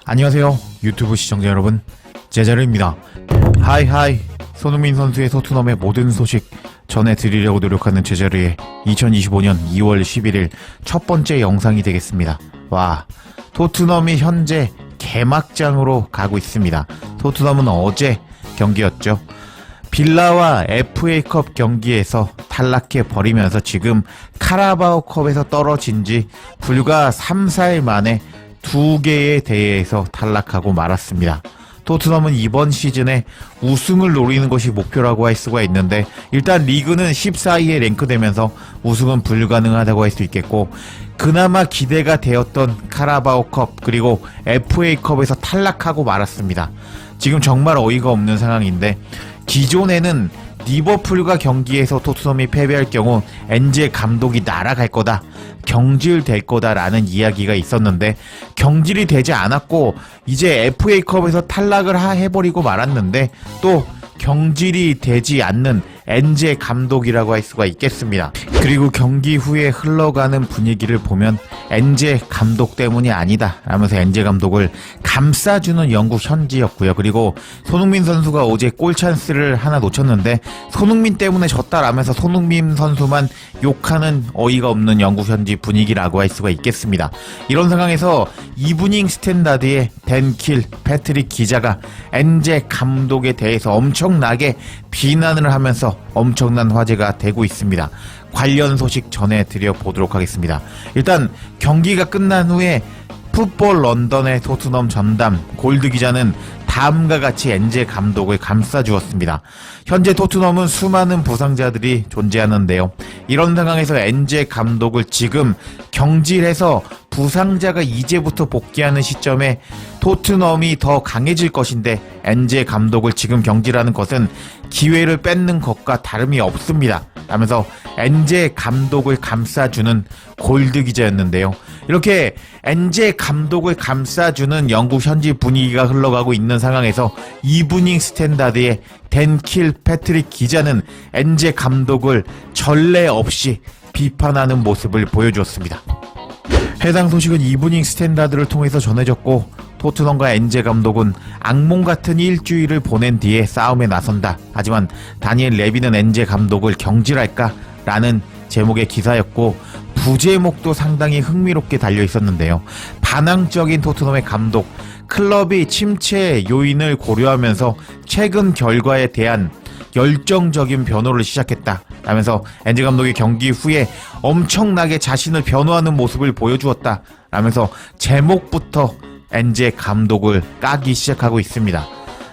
안녕하세요 유튜브 시청자 여러분, 제자르입니다. 하이하이, 손흥민 선수의 토트넘의 모든 소식 전해드리려고 노력하는 제자르의 2025년 2월 11일 첫 번째 영상이 되겠습니다. 와, 토트넘이 현재 개막장으로 가고 있습니다. 토트넘은 어제 경기였죠. 빌라와 FA컵 경기에서 탈락해 버리면서 지금 카라바오컵에서 떨어진 지 불과 3, 4일 만에 2개의 대회에서 탈락하고 말았습니다. 토트넘은 이번 시즌에 우승을 노리는 것이 목표라고 할 수가 있는데, 일단 리그는 14위에 랭크되면서 우승은 불가능하다고 할 수 있겠고, 그나마 기대가 되었던 카라바오컵 그리고 FA컵에서 탈락하고 말았습니다. 지금 정말 어이가 없는 상황인데, 기존에는 리버풀과 경기에서 토트넘이 패배할 경우 엔제 감독이 날아갈 거다, 경질될 거다라는 이야기가 있었는데 경질이 되지 않았고 이제 FA컵에서 탈락을 해버리고 말았는데 또 경질이 되지 않는 엔제 감독이라고 할 수가 있겠습니다. 그리고 경기 후에 흘러가는 분위기를 보면 엔제 감독 때문이 아니다 라면서 엔제 감독을 감싸주는 영국 현지였고요. 그리고 손흥민 선수가 어제 골 찬스를 하나 놓쳤는데 손흥민 때문에 졌다라면서 손흥민 선수만 욕하는 어이가 없는 영국 현지 분위기라고 할 수가 있겠습니다. 이런 상황에서 이브닝 스탠다드의 댄킬 패트릭 기자가 엔제 감독에 대해서 엄청나게 비난을 하면서 엄청난 화제가 되고 있습니다. 관련 소식 전해드려 보도록 하겠습니다. 일단 경기가 끝난 후에 풋볼 런던의 토트넘 전담 골드 기자는 다음과 같이 엔제 감독을 감싸주었습니다. 현재 토트넘은 수많은 부상자들이 존재하는데요. 이런 상황에서 엔제 감독을 지금 경질해서 부상자가 이제부터 복귀하는 시점에 토트넘이 더 강해질 것인데 엔제 감독을 지금 경질하는 것은 기회를 뺏는 것과 다름이 없습니다 라면서 엔제 감독을 감싸주는 골드 기자였는데요. 이렇게 엔제 감독을 감싸주는 영국 현지 분위기가 흘러가고 있는 상황에서 이브닝 스탠다드의 댄킬 패트릭 기자는 엔제 감독을 전례 없이 비판하는 모습을 보여주었습니다. 해당 소식은 이브닝 스탠다드를 통해서 전해졌고, 토트넘과 엔제 감독은 악몽 같은 일주일을 보낸 뒤에 싸움에 나선다. 하지만 다니엘 레비는 엔제 감독을 경질할까? 라는 제목의 기사였고, 부제목도 상당히 흥미롭게 달려 있었는데요. 반항적인 토트넘의 감독, 클럽이 침체 요인을 고려하면서 최근 결과에 대한 열정적인 변호를 시작했다 라면서 엔제 감독이 경기 후에 엄청나게 자신을 변호하는 모습을 보여주었다 라면서 제목부터 엔제 감독을 까기 시작하고 있습니다.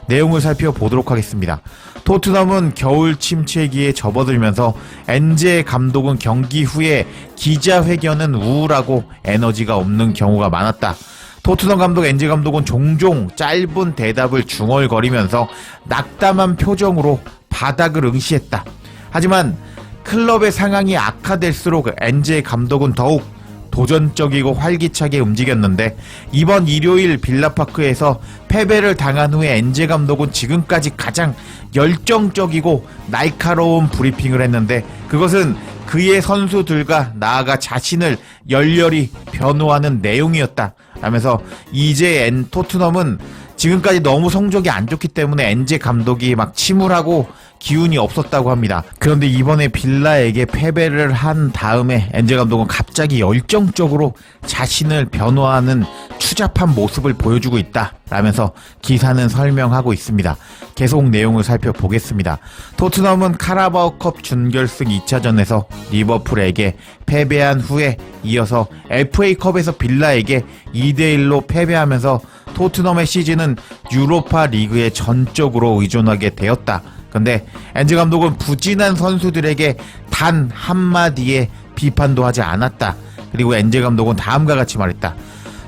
내용을 살펴보도록 하겠습니다. 토트넘은 겨울 침체기에 접어들면서 엔제 감독은 경기 후에 기자회견은 우울하고 에너지가 없는 경우가 많았다. 토트넘 감독 엔제 감독은 종종 짧은 대답을 중얼거리면서 낙담한 표정으로 바닥을 응시했다. 하지만 클럽의 상황이 악화될수록 엔제 감독은 더욱 도전적이고 활기차게 움직였는데, 이번 일요일 빌라파크에서 패배를 당한 후에 엔제 감독은 지금까지 가장 열정적이고 날카로운 브리핑을 했는데, 그것은 그의 선수들과 나아가 자신을 열렬히 변호하는 내용이었다 라면서 이제 토트넘은 지금까지 너무 성적이 안 좋기 때문에 엔제 감독이 막 침울하고 기운이 없었다고 합니다. 그런데 이번에 빌라에게 패배를 한 다음에 엔제 감독은 갑자기 열정적으로 자신을 변호하는 추잡한 모습을 보여주고 있다 라면서 기사는 설명하고 있습니다. 계속 내용을 살펴보겠습니다. 토트넘은 카라바오컵 준결승 2차전에서 리버풀에게 패배한 후에 이어서 FA컵에서 빌라에게 2대1로 패배하면서 토트넘의 시즌은 유로파 리그에 전적으로 의존하게 되었다. 근데 엔제 감독은 부진한 선수들에게 단 한마디의 비판도 하지 않았다. 그리고 엔제 감독은 다음과 같이 말했다.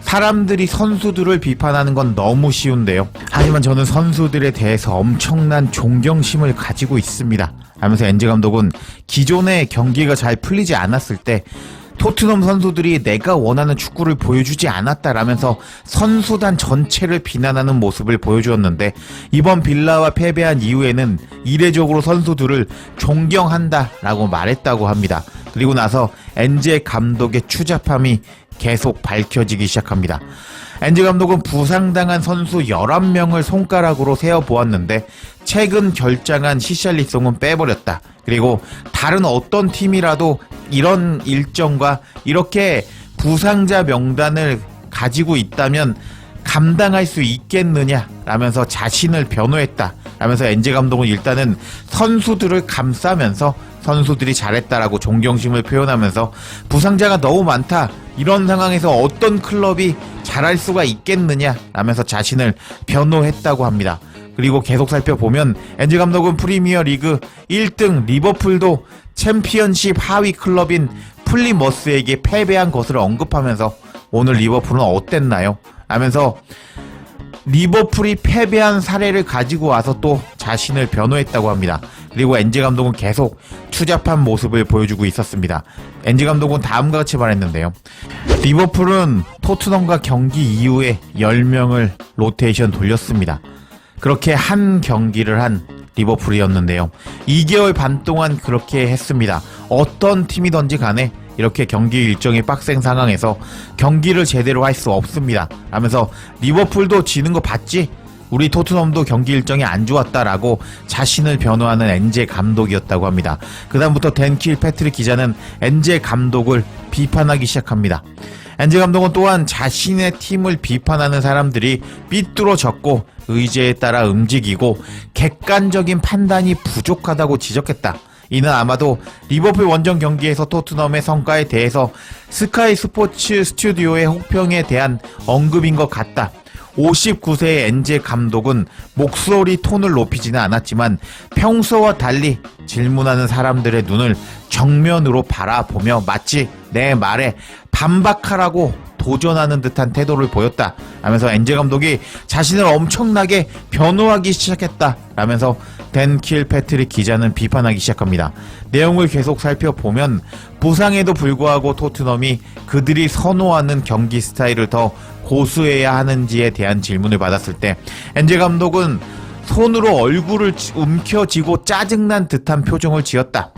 사람들이 선수들을 비판하는 건 너무 쉬운데요. 하지만 저는 선수들에 대해서 엄청난 존경심을 가지고 있습니다 하면서 엔제 감독은 기존의 경기가 잘 풀리지 않았을 때 토트넘 선수들이 내가 원하는 축구를 보여주지 않았다라면서 선수단 전체를 비난하는 모습을 보여주었는데, 이번 빌라와 패배한 이후에는 이례적으로 선수들을 존경한다라고 말했다고 합니다. 그리고 나서 엔제 감독의 추잡함이 계속 밝혀지기 시작합니다. 엔제 감독은 부상당한 선수 11명을 손가락으로 세어보았는데 최근 결장한 히샬리송은 빼버렸다. 그리고 다른 어떤 팀이라도 이런 일정과 이렇게 부상자 명단을 가지고 있다면 감당할 수 있겠느냐 라면서 자신을 변호했다 라면서 엔제 감독은 일단은 선수들을 감싸면서 선수들이 잘했다라고 존경심을 표현하면서 부상자가 너무 많다, 이런 상황에서 어떤 클럽이 잘할 수가 있겠느냐 라면서 자신을 변호했다고 합니다. 그리고 계속 살펴보면 엔제 감독은 프리미어 리그 1등 리버풀도 챔피언십 하위 클럽인 플리머스에게 패배한 것을 언급하면서 오늘 리버풀은 어땠나요? 라면서 리버풀이 패배한 사례를 가지고 와서 또 자신을 변호했다고 합니다. 그리고 엔제 감독은 계속 추잡한 모습을 보여주고 있었습니다. 엔제 감독은 다음과 같이 말했는데요. 리버풀은 토트넘과 경기 이후에 10명을 로테이션 돌렸습니다. 그렇게 한 경기를 한 리버풀이었는데요. 2개월 반 동안 그렇게 했습니다. 어떤 팀이든지 간에 이렇게 경기 일정이 빡센 상황에서 경기를 제대로 할 수 없습니다. 하면서 리버풀도 지는 거 봤지? 우리 토트넘도 경기 일정이 안 좋았다라고 자신을 변호하는 엔제 감독이었다고 합니다. 그 다음부터 댄 킬패트릭 기자는 엔제 감독을 비판하기 시작합니다. 엔제 감독은 또한 자신의 팀을 비판하는 사람들이 삐뚤어졌고 의제에 따라 움직이고 객관적인 판단이 부족하다고 지적했다. 이는 아마도 리버풀 원정 경기에서 토트넘의 성과에 대해서 스카이 스포츠 스튜디오의 혹평에 대한 언급인 것 같다. 59세의 엔제 감독은 목소리 톤을 높이지는 않았지만 평소와 달리 질문하는 사람들의 눈을 정면으로 바라보며 마치 내 말에 반박하라고 도전하는 듯한 태도를 보였다 라면서 엔제 감독이 자신을 엄청나게 변호하기 시작했다 라면서 댄 킬패트릭 기자는 비판하기 시작합니다. 내용을 계속 살펴보면 부상에도 불구하고 토트넘이 그들이 선호하는 경기 스타일을 더 고수해야 하는지에 대한 질문을 받았을 때 엔제 감독은 손으로 얼굴을 움켜쥐고 짜증난 듯한 표정을 지었다.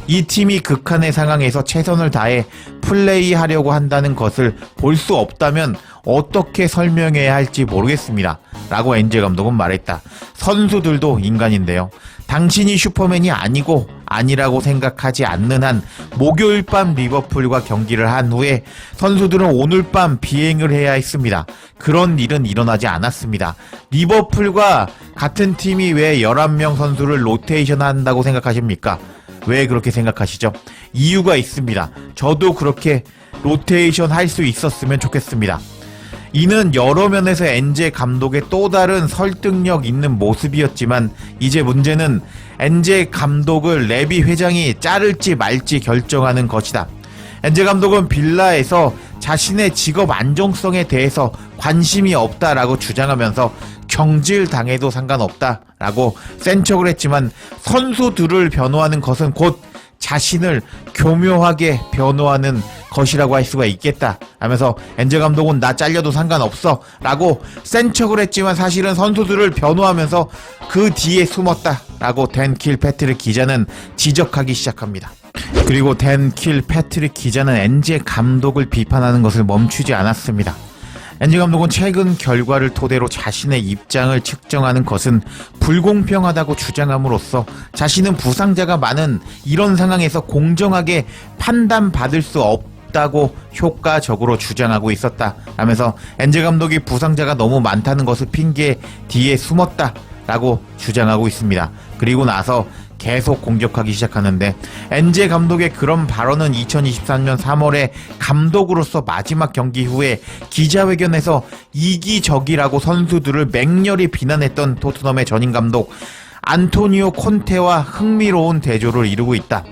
이 팀이 극한의 상황에서 최선을 다해 플레이하려고 한다는 것을 볼 수 없다면 어떻게 설명해야 할지 모르겠습니다. 라고 엔제 감독은 말했다. 선수들도 인간인데요. 당신이 슈퍼맨이 아니고 아니라고 생각하지 않는 한 목요일 밤 리버풀과 경기를 한 후에 선수들은 오늘 밤 비행을 해야 했습니다. 그런 일은 일어나지 않았습니다. 리버풀과 같은 팀이 왜 11명 선수를 로테이션 한다고 생각하십니까? 왜 그렇게 생각하시죠? 이유가 있습니다. 저도 그렇게 로테이션 할 수 있었으면 좋겠습니다. 이는 여러 면에서 엔제 감독의 또 다른 설득력 있는 모습이었지만 이제 문제는 엔제 감독을 레비 회장이 자를지 말지 결정하는 것이다. 엔제 감독은 빌라에서 자신의 직업 안정성에 대해서 관심이 없다라고 주장하면서 경질당해도 상관없다라고 센 척을 했지만 선수들을 변호하는 것은 곧 자신을 교묘하게 변호하는 것이라고 할 수가 있겠다 하면서 엔제 감독은 나 잘려도 상관없어 라고 센 척을 했지만 사실은 선수들을 변호하면서 그 뒤에 숨었다 라고 댄 킬패트릭 기자는 지적하기 시작합니다. 그리고 댄 킬패트릭 기자는 엔제 감독을 비판하는 것을 멈추지 않았습니다. 엔제 감독은 최근 결과를 토대로 자신의 입장을 측정하는 것은 불공평하다고 주장함으로써 자신은 부상자가 많은 이런 상황에서 공정하게 판단받을 수 없다고 효과적으로 주장하고 있었다 라면서 엔제 감독이 부상자가 너무 많다는 것을 핑계 뒤에 숨었다 라고 주장하고 있습니다. 그리고 나서 계속 공격하기 시작하는데 엔제 감독의 그런 발언은 2023년 3월에 감독으로서 마지막 경기 후에 기자회견에서 이기적이라고 선수들을 맹렬히 비난했던 토트넘의 전임 감독 안토니오 콘테와 흥미로운 대조를 이루고 있다.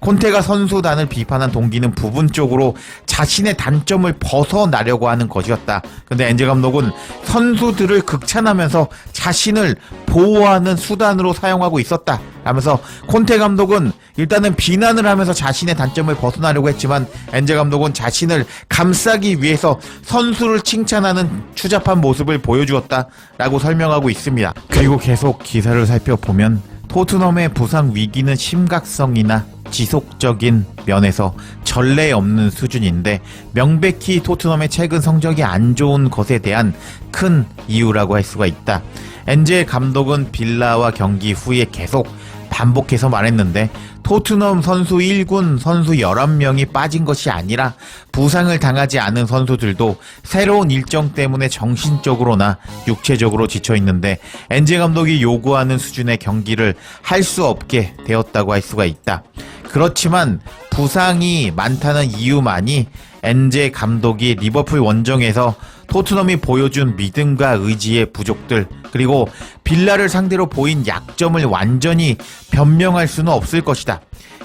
콘테가 선수단을 비판한 동기는 부분적으로 자신의 단점을 벗어나려고 하는 것이었다. 근데 엔제 감독은 선수들을 극찬하면서 자신을 보호하는 수단으로 사용하고 있었다 라면서 콘테 감독은 일단은 비난을 하면서 자신의 단점을 벗어나려고 했지만 엔제 감독은 자신을 감싸기 위해서 선수를 칭찬하는 추잡한 모습을 보여주었다 라고 설명하고 있습니다. 그리고 계속 기사를 살펴보면 토트넘의 부상 위기는 심각성이나 지속적인 면에서 전례 없는 수준인데 명백히 토트넘의 최근 성적이 안 좋은 것에 대한 큰 이유라고 할 수가 있다. 엔제 감독은 빌라와 경기 후에 계속 반복해서 말했는데 토트넘 선수 1군 선수 11명이 빠진 것이 아니라 부상을 당하지 않은 선수들도 새로운 일정 때문에 정신적으로나 육체적으로 지쳐있는데 엔제 감독이 요구하는 수준의 경기를 할 수 없게 되었다고 할 수가 있다. 그렇지만 부상이 많다는 이유만이 엔제 감독이 리버풀 원정에서 토트넘이 보여준 믿음과 의지의 부족들 그리고 빌라를 상대로 보인 약점을 완전히 변명할 수는 없을 것이다.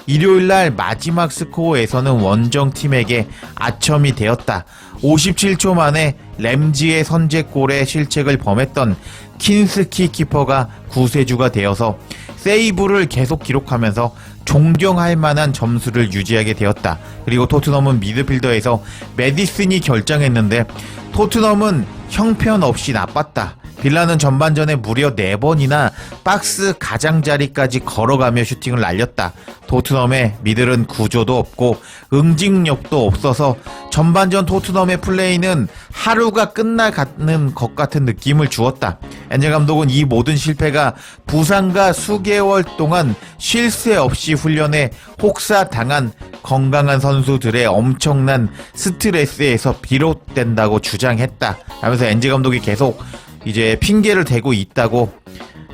일요일날 마지막 스코어에서는 원정팀에게 아첨이 되었다. 57초 만에 램지의 선제골에 실책을 범했던 킨스키 키퍼가 구세주가 되어서 세이브를 계속 기록하면서 존경할 만한 점수를 유지하게 되었다. 그리고 토트넘은 미드필더에서 메디슨이 결정했는데 토트넘은 형편없이 나빴다. 빌라는 전반전에 무려 4번이나 박스 가장자리까지 걸어가며 슈팅을 날렸다. 토트넘의 미들은 구조도 없고 응징력도 없어서 전반전 토트넘의 플레이는 하루가 끝나가는 것 같은 느낌을 주었다. 엔제 감독은 이 모든 실패가 부상과 수개월 동안 쉴 새 없이 훈련에 혹사당한 건강한 선수들의 엄청난 스트레스에서 비롯된다고 주장했다. 하면서 엔제 감독이 계속 이제 핑계를 대고 있다고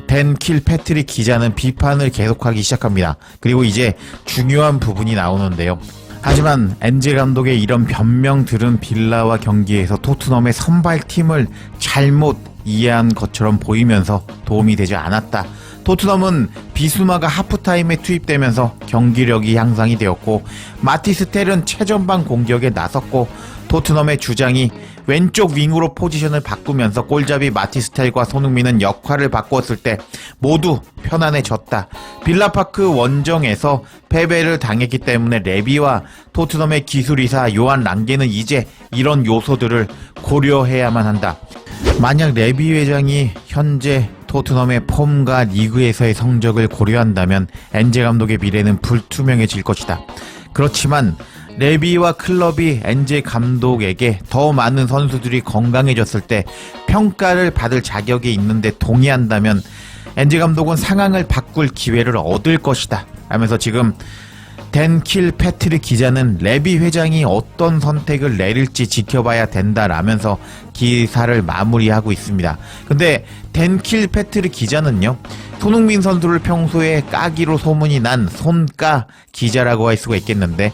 댄 킬패트릭 기자는 비판을 계속하기 시작합니다. 그리고 이제 중요한 부분이 나오는데요. 하지만 엔제 감독의 이런 변명들은 빌라와 경기에서 토트넘의 선발팀을 잘못 이해한 것처럼 보이면서 도움이 되지 않았다. 토트넘은 비수마가 하프타임에 투입되면서 경기력이 향상이 되었고 마티스텔은 최전방 공격에 나섰고 토트넘의 주장이 왼쪽 윙으로 포지션을 바꾸면서 골잡이 마티스텔과 손흥민은 역할을 바꾸었을 때 모두 편안해졌다. 빌라파크 원정에서 패배를 당했기 때문에 레비와 토트넘의 기술이사 요한 랑게는 이제 이런 요소들을 고려해야만 한다. 만약 레비 회장이 현재 토트넘의 폼과 리그에서의 성적을 고려한다면 엔제 감독의 미래는 불투명해질 것이다. 그렇지만 레비와 클럽이 엔제 감독에게 더 많은 선수들이 건강해졌을 때 평가를 받을 자격이 있는데 동의한다면 엔제 감독은 상황을 바꿀 기회를 얻을 것이다 하면서 지금 댄 킬패트릭 기자는 레비 회장이 어떤 선택을 내릴지 지켜봐야 된다라면서 기사를 마무리하고 있습니다. 근데 댄 킬패트릭 기자는요, 손흥민 선수를 평소에 까기로 소문이 난 손까 기자라고 할 수가 있겠는데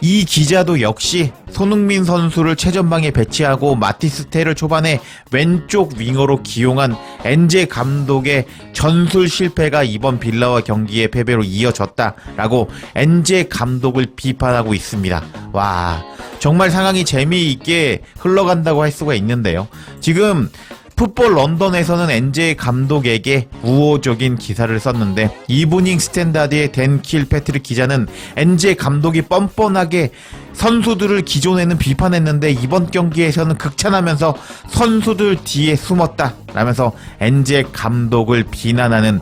이 기자도 역시 손흥민 선수를 최전방에 배치하고 마티스텔을 초반에 왼쪽 윙어로 기용한 엔제 감독의 전술 실패가 이번 빌라와 경기의 패배로 이어졌다라고 엔제 감독을 비판하고 있습니다. 와, 정말 상황이 재미있게 흘러간다고 할 수가 있는데요. 지금 풋볼 런던에서는 엔제 감독에게 우호적인 기사를 썼는데 이브닝 스탠다드의 댄 킬패트릭 기자는 엔제 감독이 뻔뻔하게 선수들을 기존에는 비판했는데 이번 경기에서는 극찬하면서 선수들 뒤에 숨었다 라면서 엔제 감독을 비난하는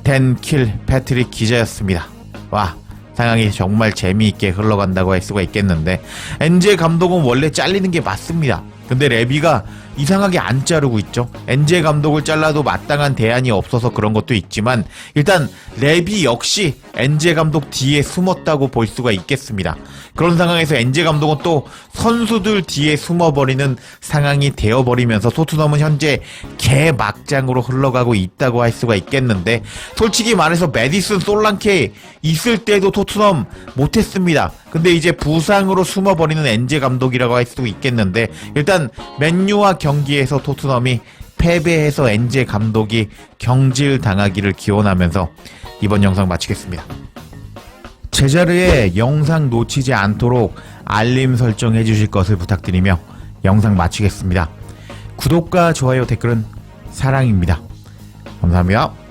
댄 킬패트릭 기자였습니다. 와, 상황이 정말 재미있게 흘러간다고 할 수가 있겠는데 엔제 감독은 원래 잘리는 게 맞습니다. 근데 레비가 이상하게 안 자르고 있죠. 엔제 감독을 잘라도 마땅한 대안이 없어서 그런 것도 있지만 일단 레비 역시 엔제 감독 뒤에 숨었다고 볼 수가 있겠습니다. 그런 상황에서 엔제 감독은 또 선수들 뒤에 숨어버리는 상황이 되어버리면서 토트넘은 현재 개막장으로 흘러가고 있다고 할 수가 있겠는데 솔직히 말해서 메디슨 솔랑케 있을 때도 토트넘 못했습니다. 근데 이제 부상으로 숨어버리는 엔제 감독이라고 할 수도 있겠는데 일단 맨유와 경기에서 토트넘이 패배해서 엔제 감독이 경질당하기를 기원하면서 이번 영상 마치겠습니다. 제자리에 영상 놓치지 않도록 알림 설정해 주실 것을 부탁드리며 영상 마치겠습니다. 구독과 좋아요 댓글은 사랑입니다. 감사합니다.